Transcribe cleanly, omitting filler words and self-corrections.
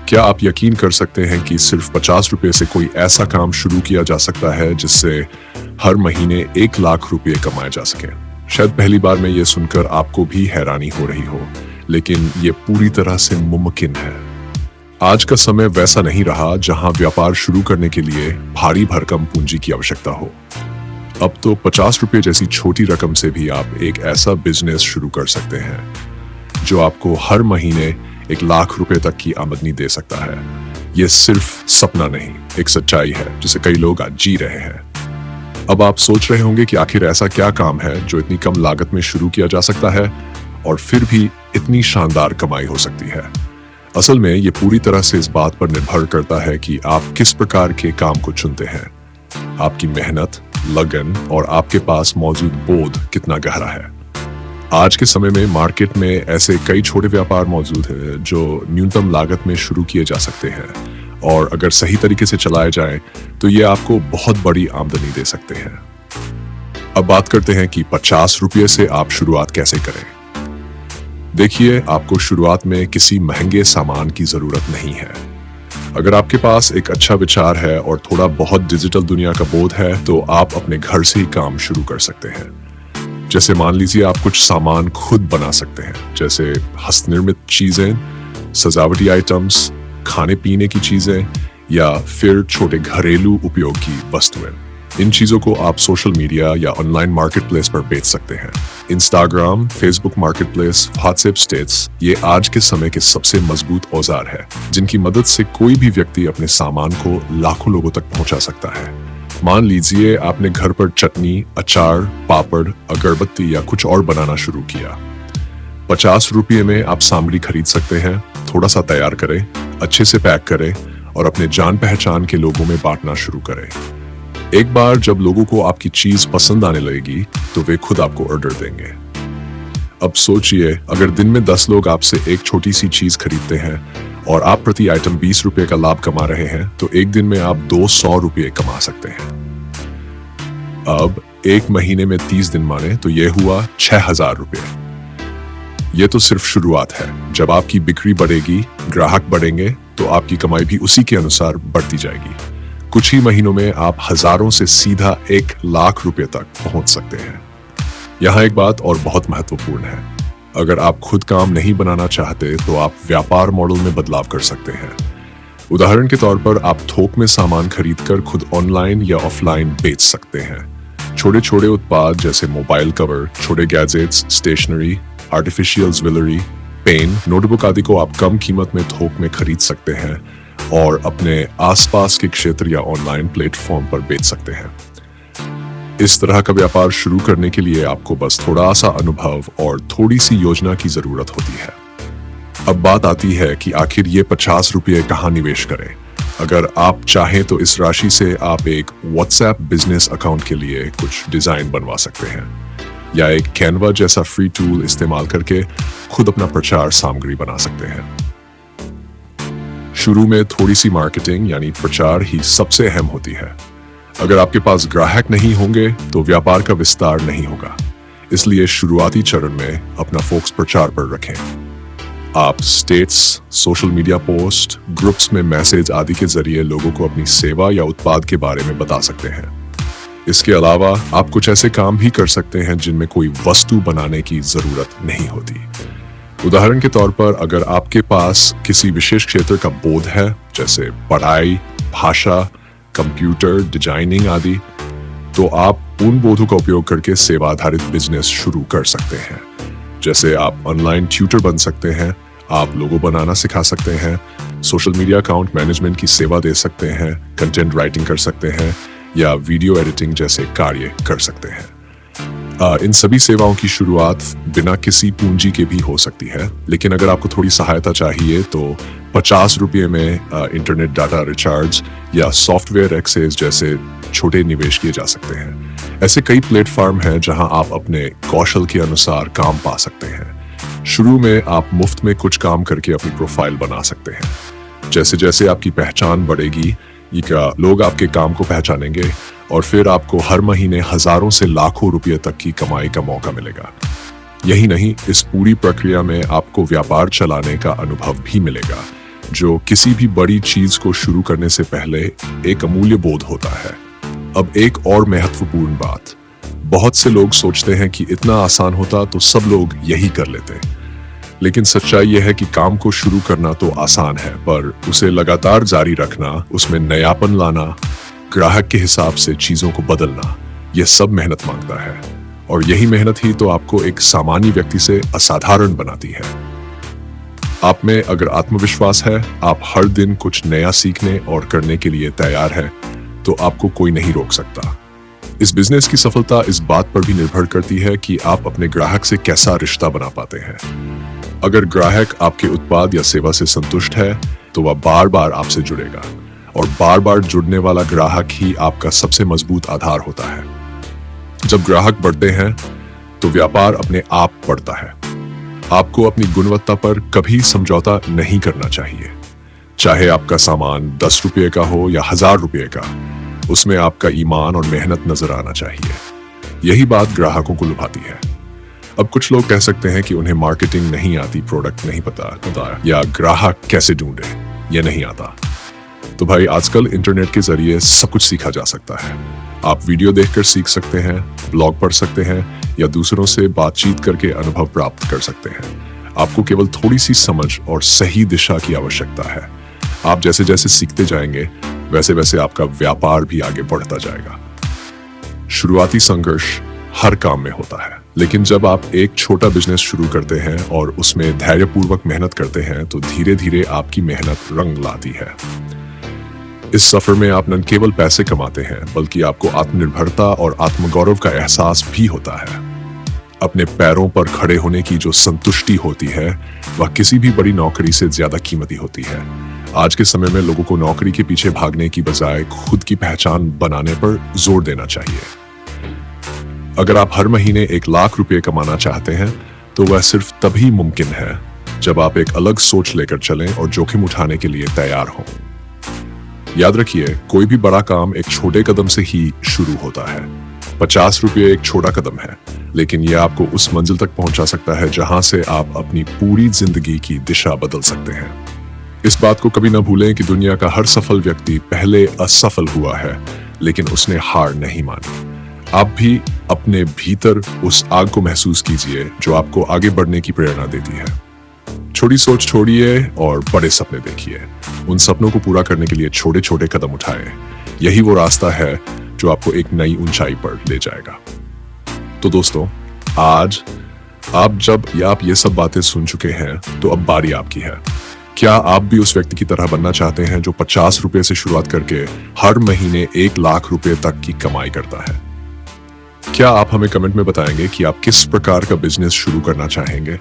क्या आप यकीन कर सकते हैं कि सिर्फ 50 रुपए से कोई ऐसा काम शुरू किया जा सकता है जिससे हर महीने 1 लाख रुपए कमाए जा सके? शायद पहली बार में ये सुनकर आपको भी हैरानी हो रही हो, लेकिन ये पूरी तरह से मुमकिन है। आज का समय वैसा नहीं रहा जहां व्यापार शुरू करने के लिए भारी भरकम पूंजी की आवश्यकता हो। अब तो 50 रुपए जैसी छोटी रकम से भी आप एक ऐसा बिजनेस शुरू कर सकते हैं जो आपको हर महीने 1 लाख रुपए तक की आमदनी दे सकता है। यह सिर्फ सपना नहीं, एक सच्चाई है जिसे कई लोग आज जी रहे हैं। अब आप सोच रहे होंगे कि आखिर ऐसा क्या काम है जो इतनी कम लागत में शुरू किया जा सकता है और फिर भी इतनी शानदार कमाई हो सकती है। असल में ये पूरी तरह से इस बात पर निर्भर करता है कि आप किस प्रकार के काम को चुनते हैं। आपकी मेहनत, लगन और आपके पास मौजूद बोध कितना गहरा है। आज के समय में मार्केट में ऐसे कई छोटे व्यापार मौजूद हैं जो न्यूनतम लागत में शुरू किए जा सकते हैं और अगर सही तरीके से चलाए जाएं तो ये आपको बहुत बड़ी आमदनी दे सकते हैं। अब बात करते हैं कि 50 रुपये से आप शुरुआत कैसे करें। देखिए, आपको शुरुआत में किसी महंगे सामान की जरूरत नहीं है। अगर आपके पास एक अच्छा विचार है और थोड़ा बहुत डिजिटल दुनिया का बोध है तो आप अपने घर से ही काम शुरू कर सकते हैं। जैसे मान लीजिए आप कुछ सामान खुद बना सकते हैं, जैसे हस्तनिर्मित चीजें, सजावटी आइटम्स, खाने पीने की चीजें या फिर छोटे घरेलू उपयोग की वस्तुएं। इन चीजों को आप सोशल मीडिया या ऑनलाइन मार्केट प्लेस पर बेच सकते हैं। Instagram, Facebook market place, WhatsApp states ये आज के समय के सबसे मजबूत औजार है जिनकी मदद से कोई भी व्यक्ति अपने सामान को लाखों लोगों तक पहुंचा सकता है। मान लीजिए आपने घर पर चटनी, अचार, पापड़, अगरबत्ती या कुछ और बनाना शुरू किया। 50 रुपये में आप सामग्री खरीद सकते हैं, थोड़ा सा तैयार करें, अच्छे से पैक करें और अपने जान पहचान के लोगों में बांटना शुरू करें। एक बार जब लोगों को आपकी चीज पसंद आने लगेगी तो वे खुद आपको ऑर्डर देंगे। अब सोचिए, अगर दिन में 10 लोग आपसे एक छोटी सी चीज खरीदते हैं और आप प्रति आइटम 20 रुपए का लाभ कमा रहे हैं तो एक दिन में आप 200 रुपये कमा सकते हैं। अब एक महीने में 30 दिन माने तो यह हुआ 6000 रुपये। यह तो सिर्फ शुरुआत है। जब आपकी बिक्री बढ़ेगी, ग्राहक बढ़ेंगे तो आपकी कमाई भी उसी के अनुसार बढ़ती जाएगी। कुछ ही महीनों में आप हजारों से सीधा 1 लाख रुपए तक पहुंच सकते हैं। यहाँ एक बात और बहुत महत्वपूर्ण है। अगर आप खुद काम नहीं बनाना चाहते तो आप व्यापार मॉडल में बदलाव कर सकते हैं। उदाहरण के तौर पर आप थोक में सामान खरीदकर खुद ऑनलाइन या ऑफलाइन बेच सकते हैं। छोटे छोटे उत्पाद जैसे मोबाइल कवर, छोटे gadgets, stationery, artificial jewellery, pen, notebook आदि को आप कम कीमत में थोक में खरीद सकते हैं और अपने आसपास के क्षेत्र या ऑनलाइन प्लेटफॉर्म पर बेच सकते हैं। इस तरह का व्यापार शुरू करने के लिए आपको बस थोड़ा सा अनुभव और थोड़ी सी योजना की जरूरत होती है। अब बात आती है कि आखिर ये 50 रुपये कहाँ निवेश करें। अगर आप चाहें तो इस राशि से आप एक व्हाट्सएप बिजनेस अकाउंट के लिए कुछ डिजाइन बनवा सकते हैं या एक कैनवा जैसा फ्री टूल इस्तेमाल करके खुद अपना प्रचार सामग्री बना सकते हैं। शुरू में थोड़ी सी मार्केटिंग यानी प्रचार ही सबसे अहम होती है। अगर आपके पास ग्राहक नहीं होंगे तो व्यापार का विस्तार नहीं होगा। इसलिए शुरुआती चरण में अपना फोकस प्रचार पर रखें। आप states, social media post, groups में मैसेज आदि के जरिए लोगों को अपनी सेवा या उत्पाद के बारे में बता सकते हैं। इसके अलावा आप कुछ ऐसे काम भी कर सकते हैं जिनमें कोई वस्तु बनाने की जरूरत नहीं होती। उदाहरण के तौर पर अगर आपके पास किसी विशेष क्षेत्र का बोध है, जैसे पढ़ाई, भाषा, कंप्यूटर, डिजाइनिंग आदि, तो आप उन बोधों का उपयोग करके सेवा आधारित बिजनेस शुरू कर सकते हैं। जैसे आप ऑनलाइन ट्यूटर बन सकते हैं, आप लोगो बनाना सिखा सकते हैं, सोशल मीडिया अकाउंट मैनेजमेंट की सेवा दे सकते हैं, कंटेंट राइटिंग कर सकते हैं या वीडियो एडिटिंग जैसे कार्य कर सकते हैं। इन सभी सेवाओं की शुरुआत बिना किसी पूंजी के भी हो सकती है, लेकिन अगर आपको थोड़ी सहायता चाहिए तो 50 रुपये में इंटरनेट डाटा रिचार्ज या सॉफ्टवेयर एक्सेस जैसे छोटे निवेश किए जा सकते हैं। ऐसे कई प्लेटफॉर्म हैं जहां आप अपने कौशल के अनुसार काम पा सकते हैं। शुरू में आप मुफ्त में कुछ काम करके अपनी प्रोफाइल बना सकते हैं। जैसे जैसे आपकी पहचान बढ़ेगी, लोग आपके काम को पहचानेंगे और फिर आपको हर महीने हजारों से लाखों रुपए तक की कमाई का मौका मिलेगा। यही नहीं, इस पूरी प्रक्रिया में आपको व्यापार चलाने का अनुभव भी मिलेगा, जो किसी भी बड़ी चीज को शुरू करने से पहले एक अमूल्य बोध होता है। अब एक और महत्वपूर्ण बात, बहुत से लोग सोचते हैं कि इतना आसान होता तो सब लोग यही कर लेते, लेकिन सच्चाई यह है कि काम को शुरू करना तो आसान है, पर उसे लगातार जारी रखना, उसमें नयापन लाना, ग्राहक के हिसाब से चीजों को बदलना, यह सब मेहनत मांगता है। और यही मेहनत ही तो आपको एक सामान्य व्यक्ति से असाधारण बनाती है। आप में अगर आत्मविश्वास है, आप हर दिन कुछ नया सीखने और करने के लिए तैयार हैं, तो आपको कोई नहीं रोक सकता। इस बिजनेस की सफलता इस बात पर भी निर्भर करती है कि आप अपने ग्राहक से कैसा रिश्ता बना पाते हैं। अगर ग्राहक आपके उत्पाद या सेवा से संतुष्ट है, तो वह बार बार आपसे जुड़ेगा, और बार बार जुड़ने वाला ग्राहक ही आपका सबसे मजबूत आधार होता है। जब ग्राहक बढ़ते हैं, तो व्यापार अपने आप बढ़ता है। आपको अपनी गुणवत्ता पर कभी समझौता नहीं करना चाहिए। चाहे आपका सामान 10 रुपये का हो या 1000 रुपये का, उसमें आपका ईमान और मेहनत नजर आना चाहिए। यही बात ग्राहकों को लुभाती है। अब कुछ लोग कह सकते हैं कि उन्हें मार्केटिंग नहीं आती, प्रोडक्ट नहीं पता या ग्राहक कैसे ढूंढे, यह नहीं आता। तो भाई, आजकल इंटरनेट के जरिए सब कुछ सीखा जा सकता है। आप वीडियो देखकर सीख सकते हैं, ब्लॉग पढ़ सकते हैं, या दूसरों से बातचीत करके अनुभव प्राप्त कर सकते हैं। आपको केवल थोड़ी सी समझ और सही दिशा की आवश्यकता है। आप जैसे जैसे सीखते जाएंगे, वैसे वैसे आपका व्यापार भी आगे बढ़ता जाएगा। शुरुआती संघर्ष हर काम में होता है, लेकिन जब आप एक छोटा बिजनेस शुरू करते हैं और उसमें धैर्यपूर्वक मेहनत करते हैं, तो धीरे धीरे आपकी मेहनत रंग लाती है। इस सफर में आप न केवल पैसे कमाते हैं, बल्कि आपको आत्मनिर्भरता और आत्मगौरव का एहसास भी होता है। अपने पैरों पर खड़े होने की जो संतुष्टि होती है, वह किसी भी बड़ी नौकरी से ज्यादा कीमती होती है। आज के समय में लोगों को नौकरी के पीछे भागने की बजाय खुद की पहचान बनाने पर जोर देना चाहिए। अगर आप हर महीने 1 लाख रुपए कमाना चाहते हैं, तो वह सिर्फ तभी मुमकिन है जब आप एक अलग सोच लेकर चलें और जोखिम उठाने के लिए तैयार हों। याद रखिए, कोई भी बड़ा काम एक छोटे कदम से ही शुरू होता है। 50 रुपये एक छोटा कदम है, लेकिन यह आपको उस मंजिल तक पहुंचा सकता है जहां से आप अपनी पूरी जिंदगी की दिशा बदल सकते हैं। इस बात को कभी न भूलें कि दुनिया का हर सफल व्यक्ति पहले असफल हुआ है, लेकिन उसने हार नहीं मानी। आप भी अपने भीतर उस आग को महसूस कीजिए जो आपको आगे बढ़ने की प्रेरणा देती है। छोटी सोच छोड़िए और बड़े सपने देखिए। उन सपनों को पूरा करने के लिए छोटे छोटे कदम उठाएं। यही वो रास्ता है जो आपको एक नई ऊंचाई पर ले जाएगा। तो दोस्तों, आज आप ये सब बातें सुन चुके हैं, तो अब बारी आपकी है। क्या आप भी उस व्यक्ति की तरह बनना चाहते हैं जो 50 रुपए से शुरुआत करके हर महीने 1 लाख रुपए तक की कमाई करता है? क्या आप हमें कमेंट में बताएंगे कि आप किस प्रकार का बिजनेस शुरू करना चाहेंगे?